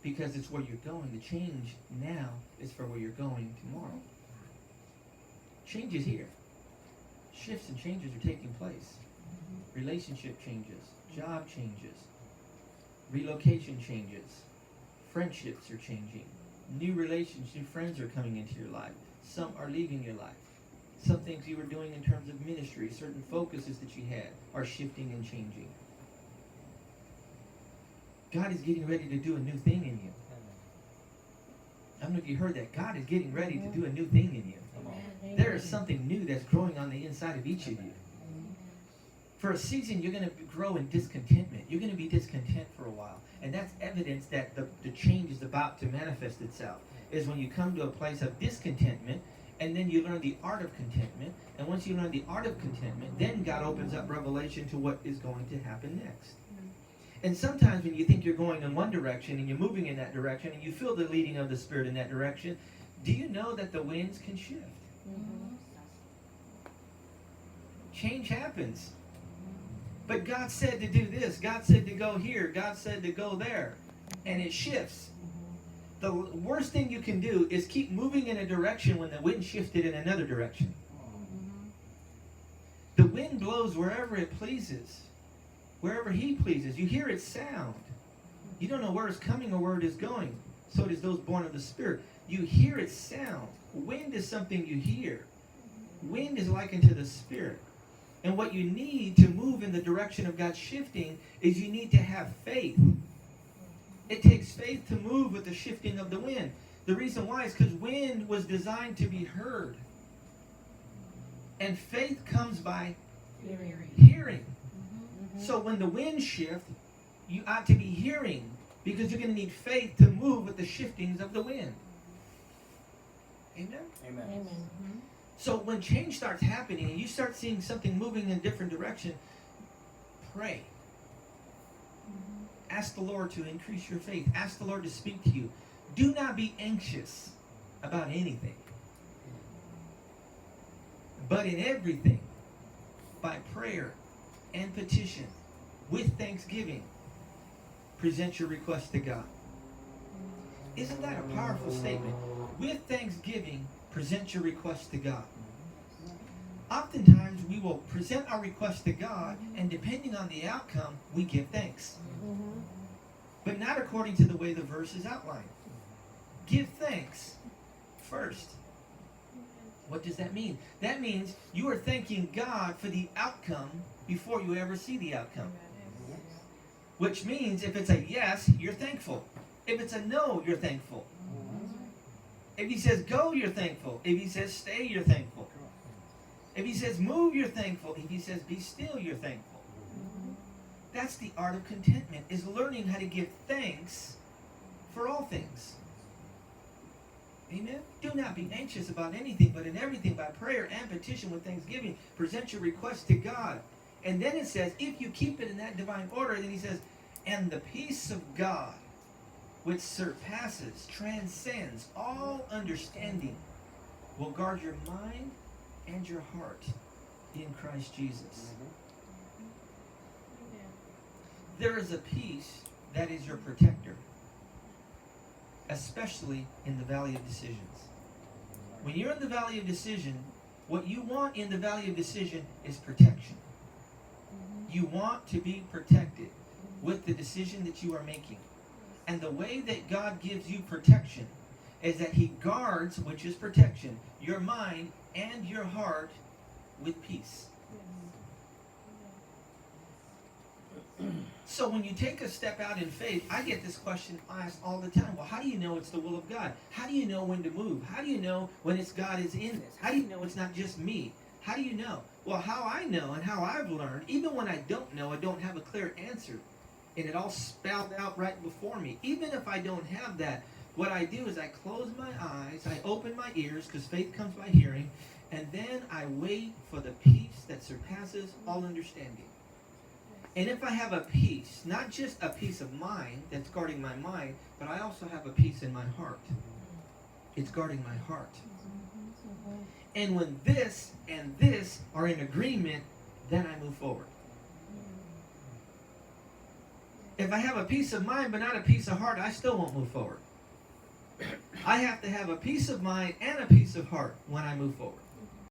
because it's where you're going. The change now is for where you're going tomorrow. Change is here. Shifts and changes are taking place. Relationship changes, job changes, relocation changes, friendships are changing, new relationships, new friends are coming into your life. Some are leaving your life. Some things you were doing in terms of ministry, certain focuses that you had are shifting and changing. God is getting ready to do a new thing in you. I don't know if you heard that. God is getting ready to do a new thing in you. There is something new that's growing on the inside of each of you. For a season, you're going to grow in discontentment. You're going to be discontent for a while. And that's evidence that the change is about to manifest itself. Is when you come to a place of discontentment, and then you learn the art of contentment. And once you learn the art of contentment, then God opens up revelation to what is going to happen next. And sometimes when you think you're going in one direction and you're moving in that direction and you feel the leading of the Spirit in that direction, do you know that the winds can shift? Change happens. But God said to do this. God said to go here. God said to go there. And it shifts. The worst thing you can do is keep moving in a direction when the wind shifted in another direction. The wind blows wherever it pleases. Wherever He pleases. You hear its sound. You don't know where it's coming or where it is going. So it is those born of the Spirit. You hear its sound. Wind is something you hear. Wind is likened to the Spirit. And what you need to move in the direction of God shifting is you need to have faith. It takes faith to move with the shifting of the wind. The reason why is because wind was designed to be heard. And faith comes by hearing. So when the wind shifts, you ought to be hearing, because you're going to need faith to move with the shiftings of the wind. Amen? Amen. So when change starts happening and you start seeing something moving in a different direction, pray. Ask the Lord to increase your faith. Ask the Lord to speak to you. Do not be anxious about anything. But in everything, by prayer and petition, with thanksgiving, present your request to God. Isn't that a powerful statement? With thanksgiving, present your request to God. Oftentimes, we will present our request to God, and depending on the outcome, we give thanks. But not according to the way the verse is outlined. Give thanks first. What does that mean? That means you are thanking God for the outcome before you ever see the outcome. Which means if it's a yes, you're thankful. If it's a no, you're thankful. If He says go, you're thankful. If He says stay, you're thankful. If He says move, you're thankful. If He says be still, you're thankful. That's the art of contentment, is learning how to give thanks for all things. Amen? Do not be anxious about anything, but in everything by prayer and petition with thanksgiving, present your request to God. And then it says, if you keep it in that divine order, then He says, and the peace of God, which surpasses, transcends all understanding, will guard your mind and your heart in Christ Jesus. There is a peace that is your protector, especially in the valley of decisions. When you're in the valley of decision, what you want in the valley of decision is protection. You want to be protected with the decision that you are making. And the way that God gives you protection is that He guards, which is protection, your mind and your heart with peace. So when you take a step out in faith, I get this question asked all the time. Well, how do you know it's the will of God? How do you know when to move? How do you know when it's God is in this? How do you know it's not just me? How do you know? Well, how I know and how I've learned, even when I don't know, I don't have a clear answer. And it all spelled out right before me. Even if I don't have that, what I do is I close my eyes, I open my ears, because faith comes by hearing, and then I wait for the peace that surpasses all understanding. And if I have a peace, not just a peace of mind that's guarding my mind, but I also have a peace in my heart. It's guarding my heart. And when this and this are in agreement, then I move forward. If I have a peace of mind but not a peace of heart, I still won't move forward. I have to have a peace of mind and a peace of heart when I move forward.